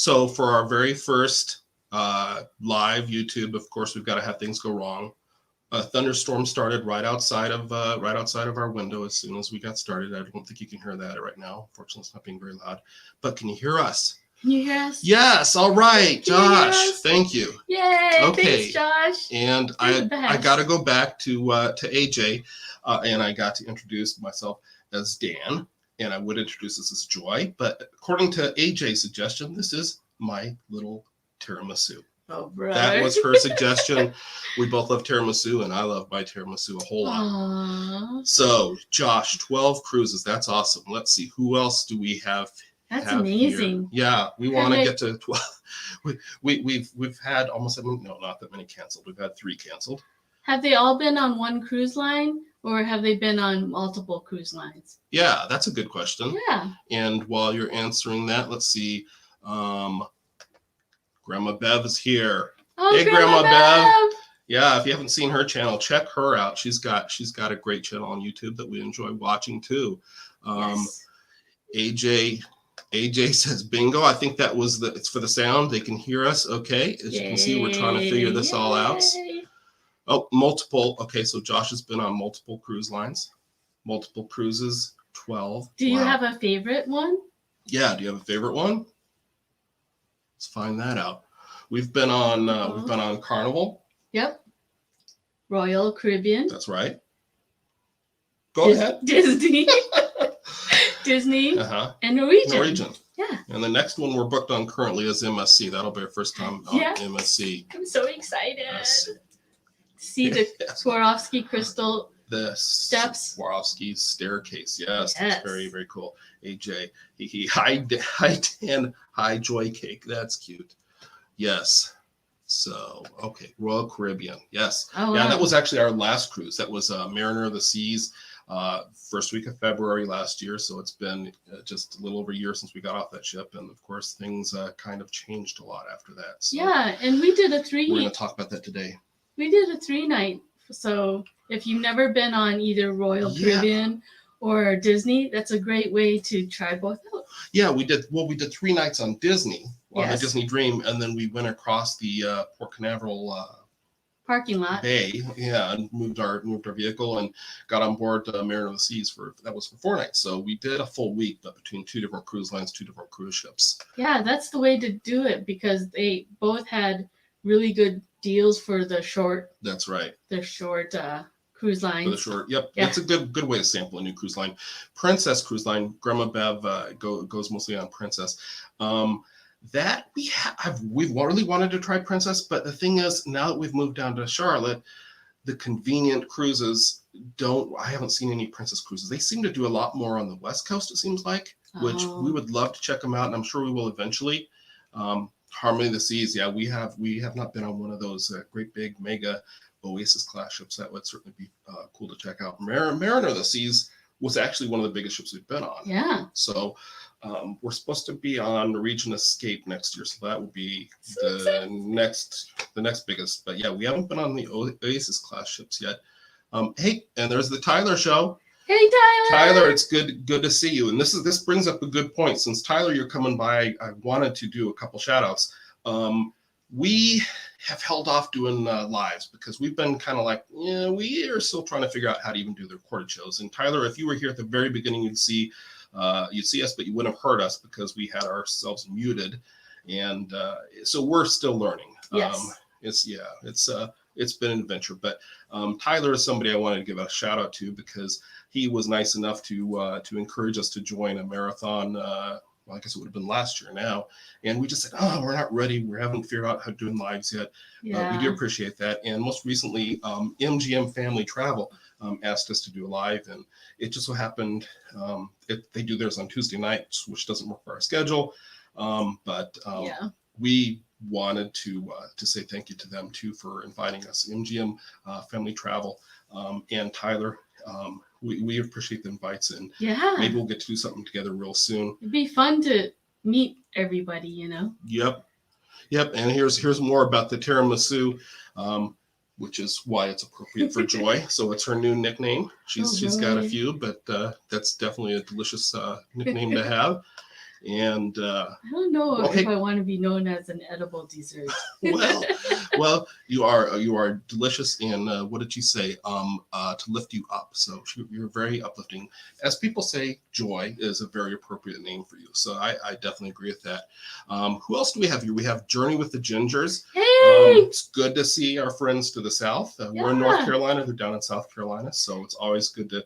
So for our very first live YouTube, of course, we've got to have things go wrong. A thunderstorm started right outside of our window as soon as we got started. I don't think you can hear that right now. Fortunately, it's not being very loud. But can you hear us? Can you hear us? Yes. All right, Josh. Thank you. Yay! Okay. Thanks, Josh. And I got to go back to AJ, and I got to introduce myself as Dan, and I would introduce this as Joy. But according to AJ's suggestion, this is my little tiramisu. Oh, brother. That was her suggestion. We both love tiramisu, and I love my tiramisu a whole lot. Aww. So, Josh, 12 cruises. That's awesome. Let's see. Who else do we have? That's amazing. Here? Yeah, we want to get to 12. We've had almost, not that many canceled. We've had 3 canceled. Have they all been on one cruise line, or have they been on multiple cruise lines? Yeah, that's a good question. Yeah. And while you're answering that, let's see. Grandma Bev is here. Oh, hey, Grandma Bev. Yeah, if you haven't seen her channel, check her out. She's got a great channel on YouTube that we enjoy watching too. Yes. AJ says bingo. I think that was it's for the sound. They can hear us. Okay. As you can see, we're trying to figure this all out. Oh, multiple. Okay, so Josh has been on multiple cruise lines, multiple cruises, 12. Do you have a favorite one? Yeah. Do you have a favorite one? Let's find that out. We've been on Carnival. Yep. Royal Caribbean. That's right. Go ahead. Disney. Disney. And Norwegian. Yeah. And the next one we're booked on currently is MSC. That'll be our first time on MSC. I'm so excited. See the Swarovski crystal steps. Swarovski staircase. Yes. That's very, very cool. AJ. Hi Dan. Hi Joy Cake. That's cute. Yes. So, okay. Royal Caribbean. Yes. Oh, yeah, wow. that was actually our last cruise. That was Mariner of the Seas, first week of February last year. So it's been just a little over a year since we got off that ship. And of course, things kind of changed a lot after that. So yeah. And we did a 3. We're going to talk about that today. We did a 3-night. So if you've never been on either Royal Caribbean or Disney, that's a great way to try both out. Yeah, we did 3 nights on Disney, on the Disney Dream, and then we went across the Port Canaveral parking lot bay, and moved our vehicle and got on board Mariner of the Seas that was for 4 nights. So we did a full week, but between 2 different cruise lines, 2 different cruise ships. Yeah, that's the way to do it because they both had really good deals for the short. That's right. The short cruise lines. For the short, yep. That's a good way to sample a new cruise line. Princess Cruise Line, Grandma Bev goes mostly on Princess. That we've really wanted to try Princess, but the thing is, now that we've moved down to Charlotte, the convenient cruises I haven't seen any Princess cruises. They seem to do a lot more on the West Coast, it seems like, which we would love to check them out, and I'm sure we will eventually. Harmony of the Seas, we have not been on one of those great big mega Oasis class ships. That would certainly be cool to check out. Mariner of the Seas was actually one of the biggest ships we've been on. Yeah. So we're supposed to be on Norwegian Escape next year, so that will be the next biggest. But yeah, we haven't been on the Oasis class ships yet. Hey, and there's the Tyler show. Hey, Tyler. Tyler, it's good to see you. And this brings up a good point. Since Tyler, you're coming by, I wanted to do a couple shout outs. We have held off doing lives because we've been kind of like, we are still trying to figure out how to even do the recorded shows. And Tyler, if you were here at the very beginning, you'd see us, but you wouldn't have heard us because we had ourselves muted. And so we're still learning. Yes. It's been an adventure, but Tyler is somebody I wanted to give a shout out to because he was nice enough to encourage us to join a marathon. I guess it would have been last year now. And we just said, we're not ready. We haven't figured out how to do lives yet. We do appreciate that. And most recently, MGM Family Travel asked us to do a live. And it just so happened they do theirs on Tuesday nights, which doesn't work for our schedule. We wanted to say thank you to them, too, for inviting us. MGM Family Travel and Tyler. We appreciate the invites, and maybe we'll get to do something together real soon. It'd be fun to meet everybody, Yep. And here's more about the tiramisu, which is why it's appropriate for Joy. So it's her new nickname. She's got a few, but that's definitely a delicious nickname to have. And I don't know okay. if I want to be known as an edible dessert. well, you are delicious, and what did you say? To lift you up. So you're very uplifting. As people say, joy is a very appropriate name for you. So I definitely agree with that. Who else do we have here? We have Journey with the Gingers. Hey! It's good to see our friends to the south. We're in North Carolina. They're down in South Carolina. So it's always good to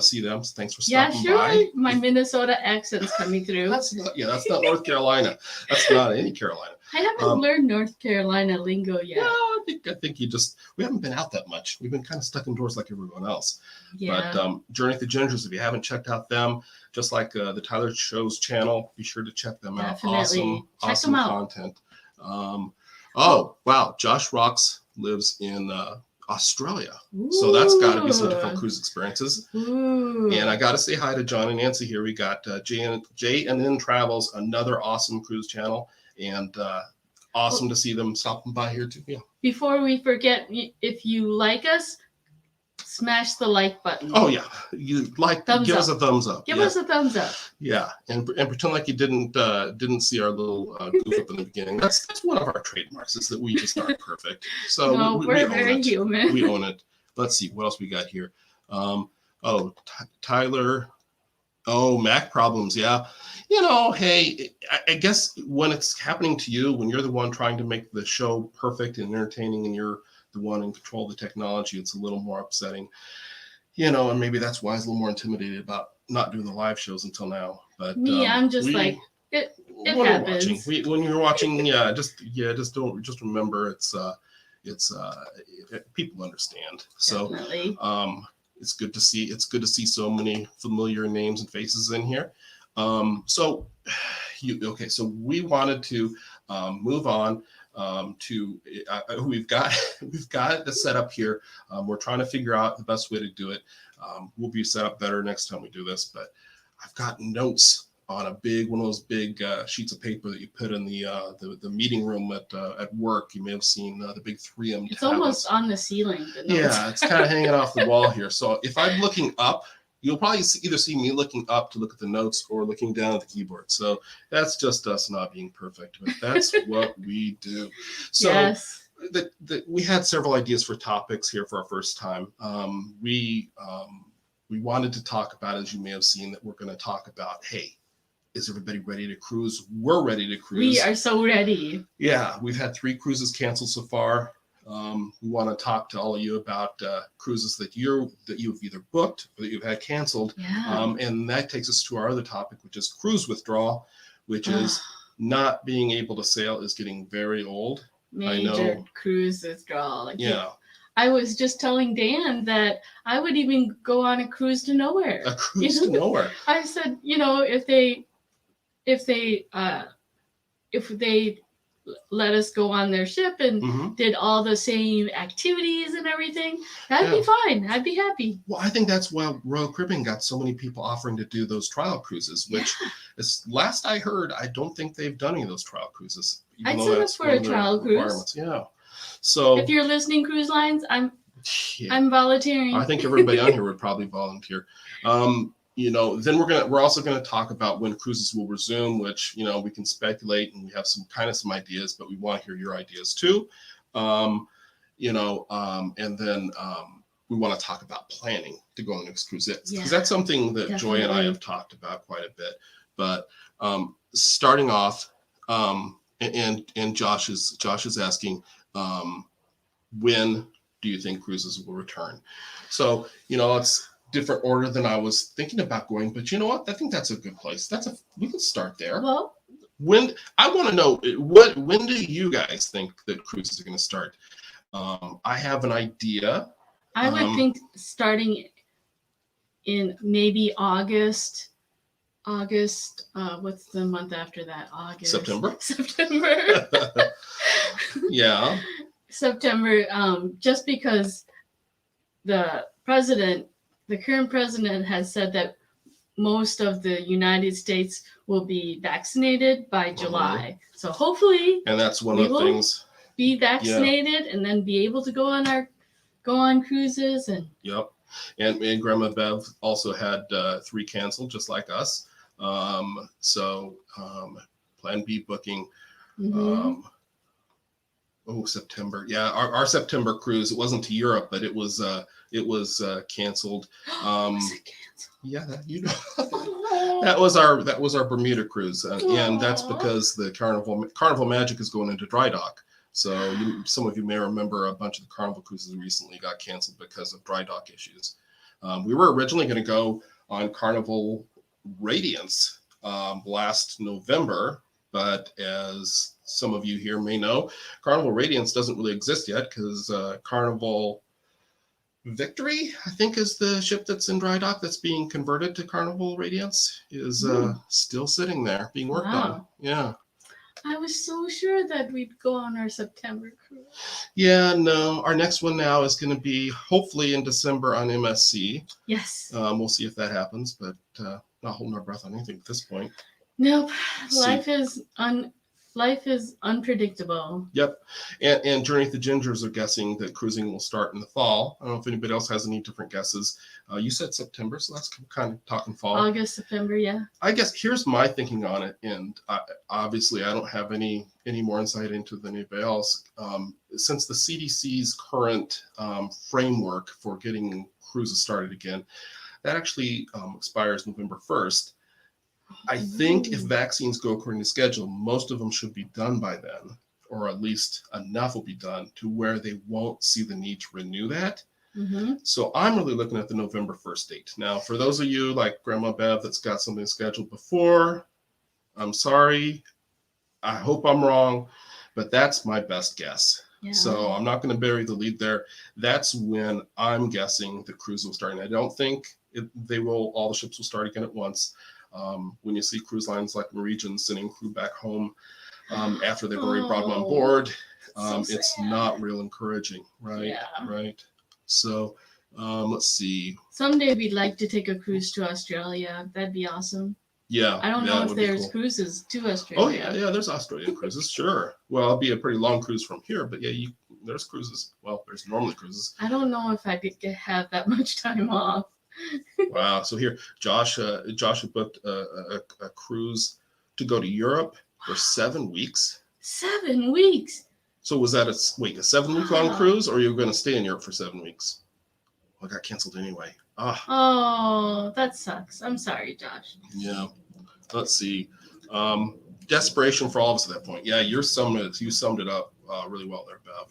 see them. So thanks for stopping by. My Minnesota accent's coming through. That's not North Carolina. That's not any Carolina. I haven't learned North Carolina lingo yet. No, I think we haven't been out that much. We've been kind of stuck indoors like everyone else. Yeah. But Journey to the Gingers, if you haven't checked out them, just like the Tyler Show's channel, be sure to check them Definitely. out. Check Awesome them out. content. Oh, wow. Josh Rocks lives in Australia. So that's got to be some different cruise experiences. Ooh. And I got to say hi to John and Nancy here. We got J&N Travels, another awesome cruise channel, and awesome to see them stopping by here too. Yeah. Before we forget, if you like us, smash the like button. Oh yeah, you like give us a thumbs up. Give us a thumbs up. Yeah, and pretend like you didn't see our little goof up in the beginning. That's one of our trademarks, is that we just aren't perfect. So no, we're very own it. human. We own it. Let's see what else we got here. Tyler. Oh, Mac problems. Yeah. Hey, I guess when it's happening to you, when you're the one trying to make the show perfect and entertaining, and you're the one in control of the technology, it's a little more upsetting. And maybe that's why I was a little more intimidated about not doing the live shows until now. But I'm just like it happens. When you're watching, just remember it's people understand. So Definitely. it's good to see so many familiar names and faces in here. So we wanted to move on to we've got the setup here. We're trying to figure out the best way to do it. We'll be set up better next time we do this, but I've got notes on one of those big sheets of paper that you put in the meeting room at work. You may have seen the big 3M. It's almost on the ceiling. Yeah, it's kind of hanging off the wall here. So if I'm looking up, you'll probably either see me looking up to look at the notes or looking down at the keyboard. So that's just us not being perfect, but that's what we do. So yes. We had several ideas for topics here for our first time. We wanted to talk about, as you may have seen, that we're going to talk about, hey, is everybody ready to cruise? We're ready to cruise. We are so ready. Yeah, we've had 3 cruises canceled so far. We want to talk to all of you about cruises that you've either booked or that you've had canceled. Yeah. And that takes us to our other topic, which is cruise withdrawal, which is not being able to sail is getting very old. Major cruise withdrawal. Yeah. I was just telling Dan that I would even go on a cruise to nowhere. A cruise to nowhere. I said, if they let us go on their ship and did all the same activities and everything, that'd be fine. I'd be happy. Well, I think that's why Royal Caribbean got so many people offering to do those trial cruises, which is last I heard, I don't think they've done any of those trial cruises. I'd sign up for a trial cruise. Yeah. So if you're listening, cruise lines, I'm volunteering. I think everybody on here would probably volunteer. Then we're also gonna talk about when cruises will resume, which we can speculate and we have some ideas, but we want to hear your ideas too. And then we want to talk about planning to go on the next cruise, because that's something that Joy and I have talked about quite a bit. But starting off, and Josh is asking, when do you think cruises will return? So it's different order than I was thinking about going, but you know what? I think that's a good place. We can start there. Well, I want to know when do you guys think that cruises are going to start? I have an idea. I would think starting in maybe August. What's the month after that? August. September. Yeah. September. Just because the current president has said that most of the United States will be vaccinated by July. So hopefully, and that's one of the things. Be vaccinated and then be able to go on cruises and. Yep, and Grandma Bev also had 3 canceled, just like us. Plan B booking. Mhm. September. Yeah, our September cruise. It wasn't to Europe, but it was canceled. Was it canceled? Yeah, you know, Oh. that was our Bermuda cruise, and that's because the Carnival Magic is going into dry dock. So some of you may remember a bunch of the Carnival cruises recently got canceled because of dry dock issues. We were originally going to go on Carnival Radiance last November, but as some of you here may know, Carnival Radiance doesn't really exist yet because Carnival Victory, I think, is the ship that's in dry dock that's being converted to Carnival Radiance, is still sitting there being worked on. Wow. Yeah. I was so sure that we'd go on our September cruise. Yeah, no. Our next one now is going to be hopefully in December on MSC. Yes. We'll see if that happens, but not holding our breath on anything at this point. Nope. See. Life is unpredictable. Yep. And Journey with the Gingers are guessing that cruising will start in the fall. I don't know if anybody else has any different guesses. You said September, so that's kind of talking fall. August, September, yeah. I guess here's my thinking on it, and obviously I don't have any more insight into than anybody else. Since the CDC's current framework for getting cruises started again, that actually expires November 1st. I think if vaccines go according to schedule, most of them should be done by then, or at least enough will be done to where they won't see the need to renew that. Mm-hmm. So I'm really looking at the November 1st date. Now, for those of you like Grandma Bev that's got something scheduled before, I'm sorry. I hope I'm wrong, but that's my best guess. Yeah. So I'm not going to bury the lead there. That's when I'm guessing the cruise will start. And I don't think all the ships will start again at once. When you see cruise lines like Norwegian sending crew back home after they've already brought them on board, it's not real encouraging, right? Yeah. Right. So let's see. Someday we'd like to take a cruise to Australia. That'd be awesome. Yeah. I don't know if there's cruises to Australia. Oh, yeah, there's Australian cruises, sure. Well, it'll be a pretty long cruise from here, but yeah, there's cruises. Well, there's normally cruises. I don't know if I could have that much time off. Wow. So here, Josh had booked a cruise to go to Europe for 7 weeks. 7 weeks. So was that a 7-week long cruise, or you were going to stay in Europe for 7 weeks? Well, it got canceled anyway. Oh, that sucks. I'm sorry, Josh. Yeah. Let's see. Desperation for all of us at that point. Yeah, you summed it up really well there, Bev.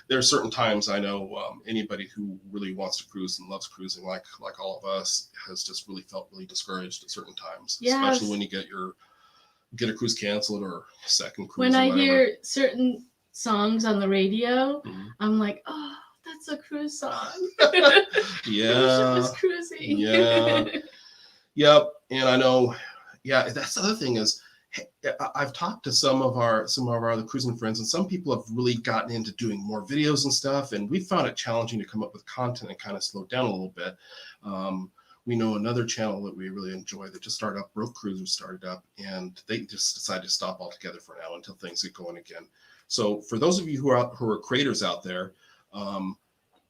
There are certain times I know anybody who really wants to cruise and loves cruising, like all of us, has just really felt really discouraged at certain times, yes. Especially when you get a cruise canceled or a second cruise. When I hear certain songs on the radio, I'm like, oh, that's a cruise song. Yeah. The ship is cruising. Yeah. Yep. And I know. Yeah, that's the other thing is, I've talked to some of our other cruising friends, and some people have really gotten into doing more videos and stuff, and we found it challenging to come up with content and kind of slow down a little bit. We know another channel that we really enjoy that just started up, Broke Cruisers started up, and they just decided to stop altogether for now until things get going again. So for those of you who are creators out there,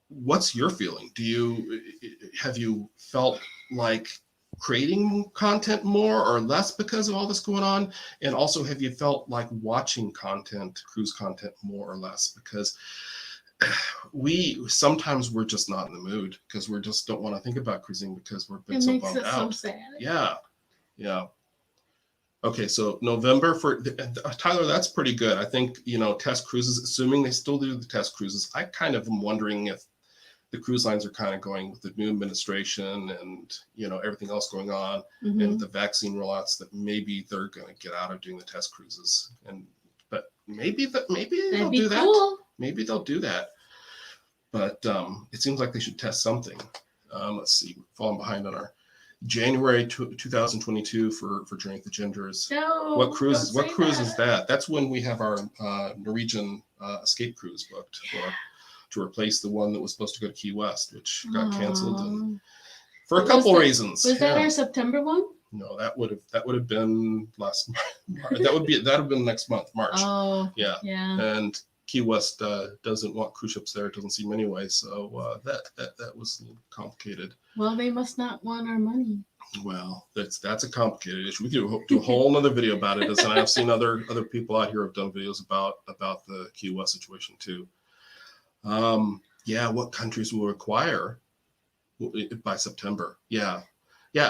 what's your feeling? Have you felt like creating content more or less because of all this going on? And also, have you felt like watching cruise content more or less? Because sometimes we're just not in the mood because we just don't want to think about cruising because we're been so bummed out. So sad. Yeah. Okay, so November for Tyler, that's pretty good. I think, test cruises, assuming they still do the test cruises, I kind of am wondering if the cruise lines are kind of going with the new administration and, everything else going on, and with the vaccine rollouts, that maybe they're going to get out of doing the test cruises. But maybe they'll do that. Maybe they'll do that. But it seems like they should test something. Let's see, we're falling behind on our January 2022 for Journey with the Gingers. No, what cruise is that? That's when we have our Norwegian escape cruise booked to replace the one that was supposed to go to Key West, which got canceled and for a couple reasons. Was that our September one? No, that would have been last March. That would have been next month, March. Oh, yeah. And Key West doesn't want cruise ships there. It doesn't seem anyway. So that was a little complicated. Well, they must not want our money. Well, that's a complicated issue. We could do a whole other video about it. And I've seen other people out here have done videos about the Key West situation too. What countries will require by September? Yeah,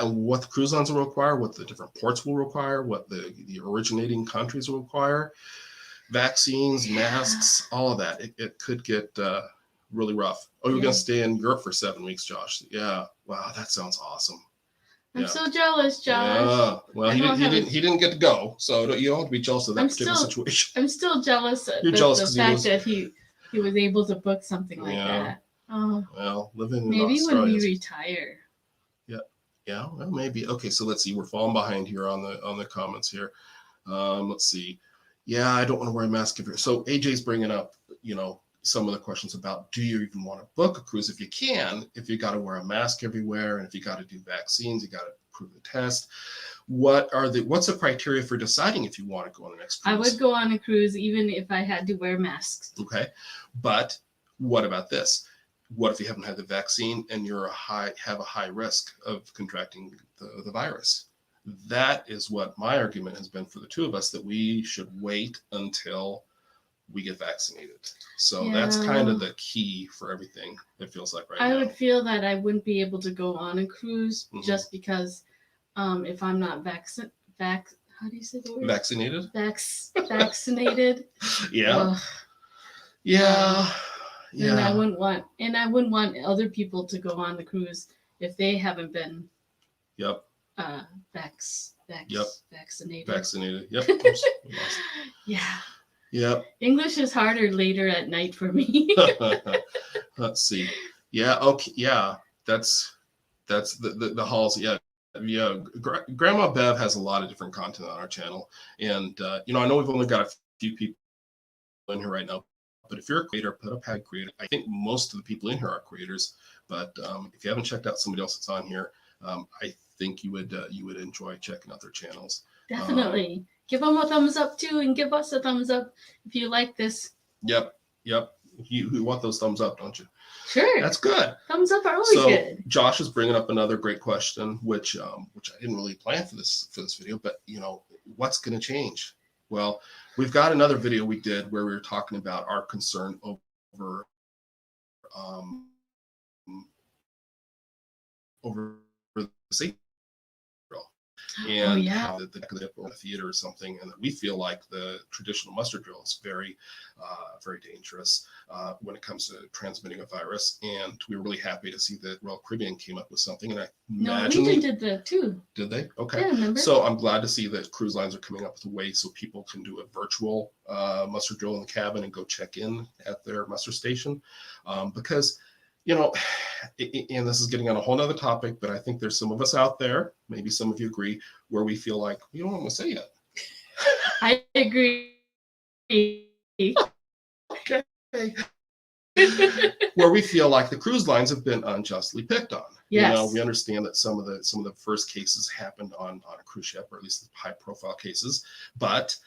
what the cruise lines will require, what the different ports will require, what the originating countries will require, vaccines, masks, all of that. It could get really rough. Oh, you're gonna stay in Europe for 7 weeks, Josh? Yeah. Wow, that sounds awesome. I'm so jealous, Josh. Yeah. Well, he didn't get to go, so you don't have to be jealous of that particular situation. I'm still jealous of You're jealous the fact that he was able to book something like that. Oh. Well, living in maybe Australia. When we retire. Yeah, well, maybe. Okay, so let's see. We're falling behind here on the comments here. Let's see. Yeah, I don't want to wear a mask everywhere. So AJ's bringing up, some of the questions about, do you even want to book a cruise if you got to wear a mask everywhere, and if you got to do vaccines, you got to prove the test. What's the criteria for deciding if you want to go on the next cruise? I would go on a cruise even if I had to wear masks. Okay, but what about this? What if you haven't had the vaccine and have a high risk of contracting the virus? That is what my argument has been for the two of us, that we should wait until we get vaccinated. So that's kind of the key for everything, it feels like right now. I would feel that I wouldn't be able to go on a cruise just because if I'm not how do you say the word? Vaccinated? Vaccinated. Yeah. Yeah. And I wouldn't want other people to go on the cruise if they haven't been vaccinated. Vaccinated. Yep. Yeah. Yep. English is harder later at night for me. Let's see. Yeah. Okay. Yeah. That's the halls. Yeah. Grandma Bev has a lot of different content on our channel, and I know we've only got a few people in here right now. But if you're a creator, put up # creator. I think most of the people in here are creators. But if you haven't checked out somebody else that's on here, I think you would enjoy checking out their channels. Definitely. Give them a thumbs up too, and give us a thumbs up if you like this. Yep. You want those thumbs up, don't you? Sure. That's good. Thumbs up are always good. Josh is bringing up another great question, which I didn't really plan for this video, but what's going to change? Well, we've got another video we did where we were talking about our concern over the safety drill, and how the theater or something, and that we feel like the traditional muster drill is very dangerous when it comes to transmitting a virus. And we were really happy to see that Royal Caribbean came up with something, and I imagine Norwegian did that too. Did they? Okay. Yeah, remember? So I'm glad to see that cruise lines are coming up with a way so people can do a virtual muster drill in the cabin and go check in at their muster station, because and this is getting on a whole nother topic, but I think there's some of us out there, maybe some of you agree, where we feel like we don't want to say it. I agree. Okay. Where we feel like the cruise lines have been unjustly picked on. Yes. We understand that some of the first cases happened on a cruise ship, or at least the high profile cases, but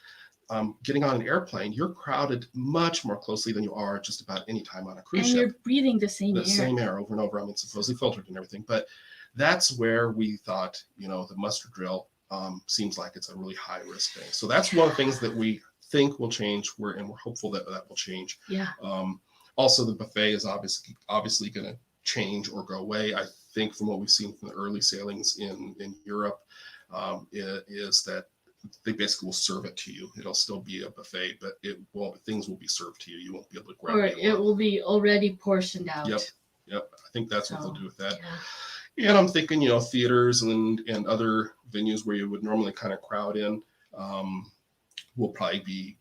getting on an airplane, you're crowded much more closely than you are just about any time on a cruise ship. And you're breathing the same air. The same air over and over. I mean, supposedly filtered and everything. But that's where we thought, the muster drill seems like it's a really high risk thing. So that's one of the things that we think will change. We're hopeful that will change. Yeah. Also, the buffet is obviously going to change or go away. I think from what we've seen from the early sailings in Europe, is that they basically will serve it to you. It'll still be a buffet, but things will be served to you. You won't be able to grab it. Or it will be already portioned out. Yep. I think that's what they'll do with that. Yeah. And I'm thinking, theaters and other venues where you would normally kind of crowd in, will probably be,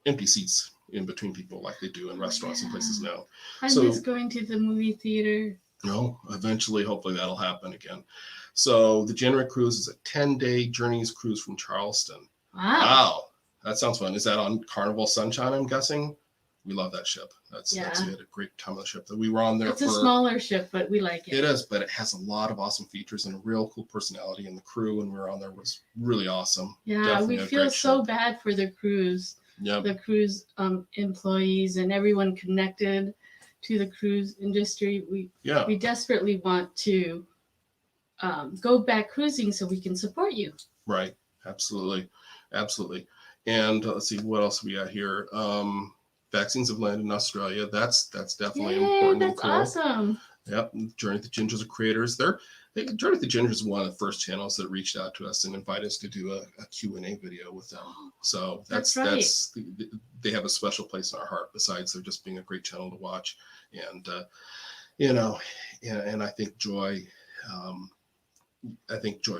empty seats in between people like they do in restaurants and places now. I miss going to the movie theater. Eventually, hopefully that'll happen again. So the January cruise is a 10-day Journeys cruise from Charleston. Wow. That sounds fun. Is that on Carnival Sunshine, I'm guessing? We love that ship. We had a great time on the ship that we were on there. It's a smaller ship, but we like it. It is, but it has a lot of awesome features and a real cool personality. And the crew when we were on there was really awesome. Yeah, we feel so bad for the crews. Yep. the cruise employees and everyone connected to the cruise industry. We desperately want to go back cruising so we can support you. Right. Absolutely. Absolutely. And let's see what else we got here. Vaccines have landed in Australia. That's definitely important. That's and cool. awesome. Yep. Journey with the Gingers are creators. Journey with the Gingers is one of the first channels that reached out to us and invited us to do a Q&A video with them. So That's right. they have a special place in our heart, besides there just being a great channel to watch. And, you know, and I think Joy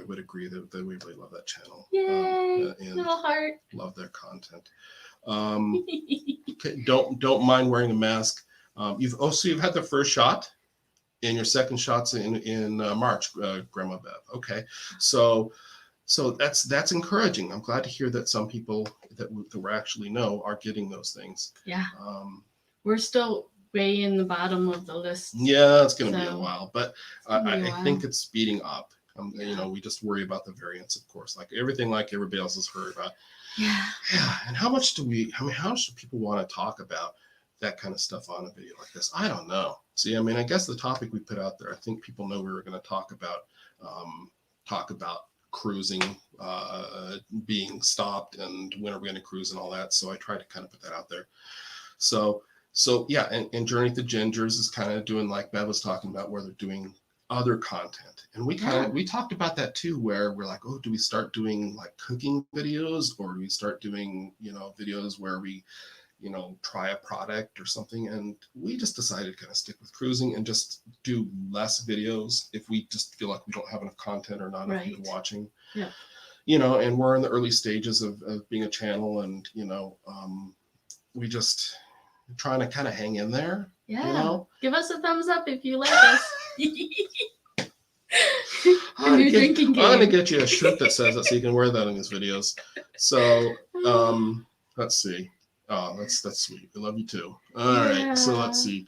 would agree that we really love that channel. Yay! And Little heart. love their content. Okay, don't mind wearing a mask. You've had the first shot, and your second shot's in March, Grandma Bev. Okay, so that's encouraging. I'm glad to hear that some people that we actually know are getting those things. Yeah. We're still way in the bottom of the list. Yeah, it's going to be a while, but I while. think it's speeding up. You know, we just worry about the variants, of course, like everybody else has heard about. Yeah. Yeah. And how much do people want to talk about that kind of stuff on a video like this? I don't know. See, I mean, I guess the topic we put out there, I think people know we were going to talk about cruising being stopped and when are we going to cruise and all that. So I tried to kind of put that out there. So yeah, and Journey to Gingers is kind of doing like Bev was talking about, where they're doing other content, and we talked about that too, where we're like, oh, do we start doing like cooking videos, or do we start doing videos where we try a product or something? And we just decided to kind of stick with cruising and just do less videos if we just feel like we don't have enough content or not enough people watching. Yeah. And we're in the early stages of being a channel, and we just trying to kind of hang in there. Yeah. Give us a thumbs up if you like us. I'm gonna get you a shirt that says that so you can wear that in these videos. So let's see. Oh, that's sweet. We love you too. All right. So let's see.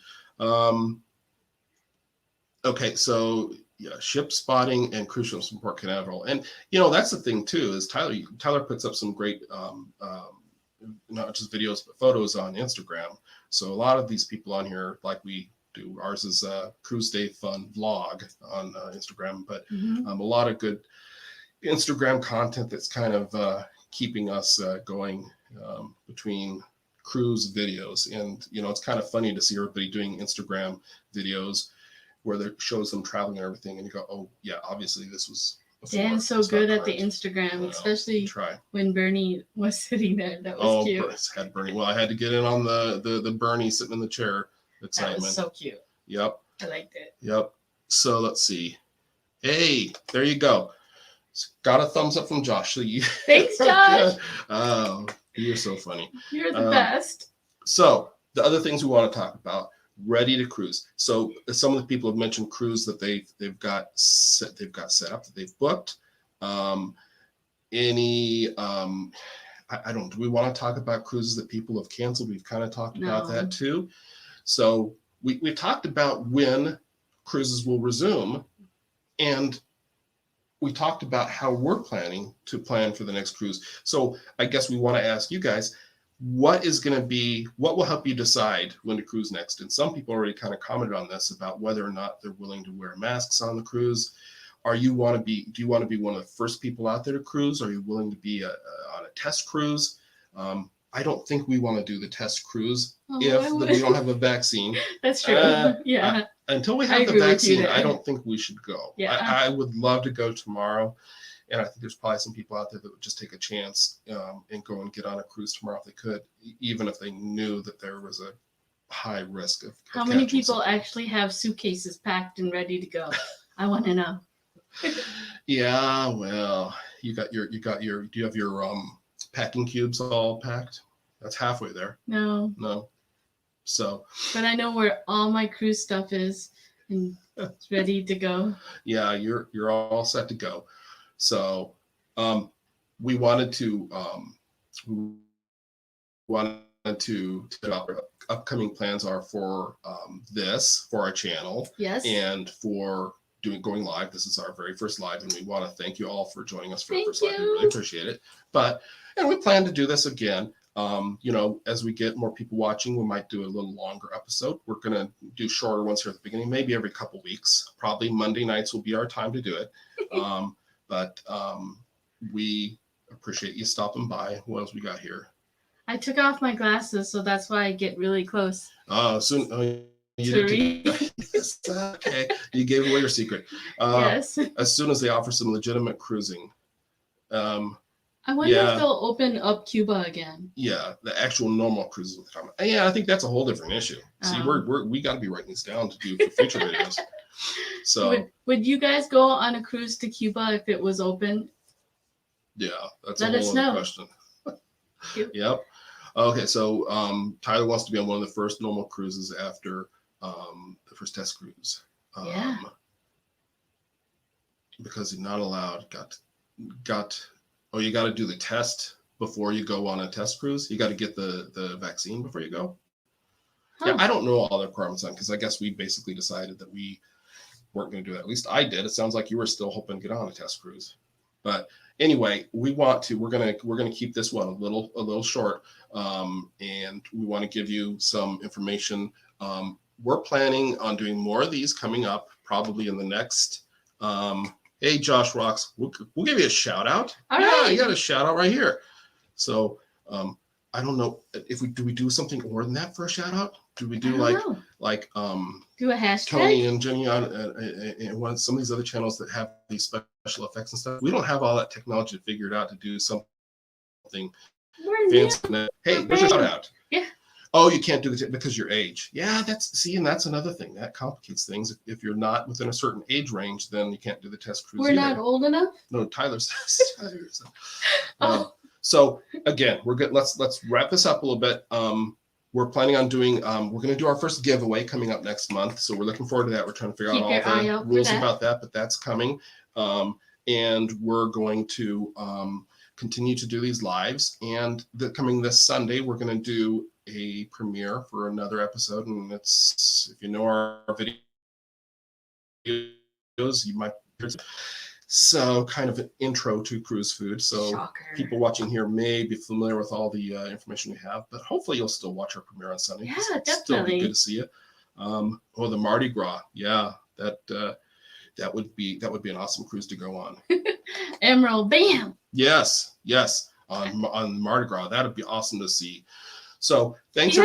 Okay, so yeah, ship spotting and cruise ships from Port Canaveral. And that's the thing too, is Tyler puts up some great not just videos but photos on Instagram. So a lot of these people on here, like we do, ours is a Cruise Day Fun vlog on Instagram, but a lot of good Instagram content that's kind of keeping us going between cruise videos. And it's kind of funny to see everybody doing Instagram videos where they shows them traveling and everything, and you go, oh yeah, obviously this was Dan's so good at the Instagram, especially when Bernie was sitting there. That was cute. Had Bernie. Well, I had to get in on the Bernie sitting in the chair excitement. That was so cute. Yep. I liked it. Yep. So let's see. Hey, there you go. Got a thumbs up from Josh. So Thanks, Josh. Oh, you're so funny. You're the best. So the other things we want to talk about. Ready to cruise. So some of the people have mentioned cruise that they've got set up, that they've booked. I don't. Do we want to talk about cruises that people have canceled? We've kind of talked about that too. So we talked about when cruises will resume, and we talked about how we're planning for the next cruise. So I guess we want to ask you guys, what will help you decide when to cruise next? And some people already kind of commented on this about whether or not they're willing to wear masks on the cruise. Do you want to be one of the first people out there to cruise? Are you willing to be on a test cruise? I don't think we want to do the test cruise if we don't have a vaccine. That's true. Yeah. Until we have the vaccine, I don't think we should go. Yeah. I would love to go tomorrow. And I think there's probably some people out there that would just take a chance and go and get on a cruise tomorrow if they could, even if they knew that there was a high risk of How many people actually have suitcases packed and ready to go? I want to know. Yeah, well, do you have your packing cubes all packed? That's halfway there. No. So. But I know where all my cruise stuff is and it's ready to go. Yeah, you're all set to go. So we wanted to our upcoming plans are for our channel. Yes. And for going live. This is our very first live, and we want to thank you all for joining us for our first live. We really appreciate it. And we plan to do this again. You know, as we get more people watching, we might do a little longer episode. We're going to do shorter ones here at the beginning, maybe every couple weeks. Probably Monday nights will be our time to do it. But we appreciate you stopping by. What else we got here? I took off my glasses, so that's why I get really close. Soon. You To did read. yes, okay. You gave away your secret. Yes. As soon as they offer some legitimate cruising. I wonder Yeah. if they'll open up Cuba again. Yeah, the actual normal cruises will come. Yeah, I think that's a whole different issue. See, we got to be writing these down to do for future videos. So would you guys go on a cruise to Cuba if it was open? yeah, that's Let a us whole know. other question. Yep. Okay, so Tyler wants to be on one of the first normal cruises after the first test cruise. Yeah. Because he's not allowed. Oh, you got to do the test before you go on a test cruise. You got to get the vaccine before you go. Huh. Yeah, I don't know all the requirements on because I guess we basically decided that we weren't going to do that. At least I did. It sounds like you were still hoping to get on a test cruise. But anyway, we're gonna keep this one a little short, and we want to give you some information. We're planning on doing more of these coming up, probably in the next. Hey, Josh Rocks, we'll give you a shout out. All yeah, right. you got a shout out right here. So I don't know if we do something more than that for a shout out. Do we do do a hashtag? Tony and Jenny on and some of these other channels that have these special effects and stuff? We don't have all that technology figured out to do something We're new. fancy. Hey, there's a shout out. Yeah. Oh, you can't do it because your age. Yeah, and that's another thing that complicates things. If you're not within a certain age range, then you can't do the test cruise. We're either. not old enough. No, Tyler says. So again, we're good. Let's wrap this up a little bit. We're planning on doing. We're going to do our first giveaway coming up next month. So we're looking forward to that. We're trying to figure out all the rules about that, but that's coming. And we're going to continue to do these lives. And coming this Sunday, we're going to do a premiere for another episode. And it's, if you know our videos, you might. So kind of an intro to cruise food. So Shocker. People watching here may be familiar with all the information we have, but hopefully you'll still watch our premiere on Sunday. Yeah, It'll definitely. Still be good to see you. The Mardi Gras. Yeah, that would be an awesome cruise to go on. Emerald, bam. Yes. On Mardi Gras, that'd be awesome to see. So thanks Go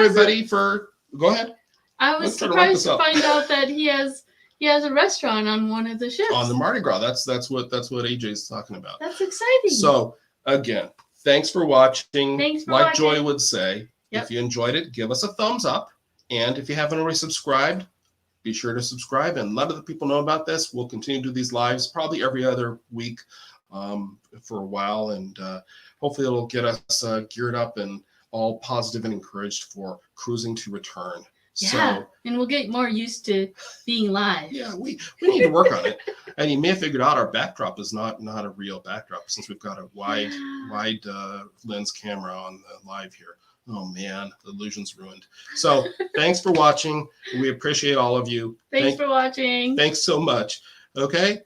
ahead. I was surprised to find out that he has a restaurant on one of the ships. On the Mardi Gras. That's what AJ's talking about. That's exciting. So again, thanks for watching. Like Joy would say, Yep. If you enjoyed it, give us a thumbs up. And if you haven't already subscribed, be sure to subscribe and let other people know about this. We'll continue to do these lives probably every other week for a while. And hopefully it'll get us geared up and all positive and encouraged for cruising to return. Yeah, So, and we'll get more used to being live. yeah, we need to work on it. And you may have figured out our backdrop is not a real backdrop since we've got a wide lens camera on the live here. Oh man, the illusion's ruined. So thanks for watching. We appreciate all of you. Thanks for watching. Thanks so much. Okay.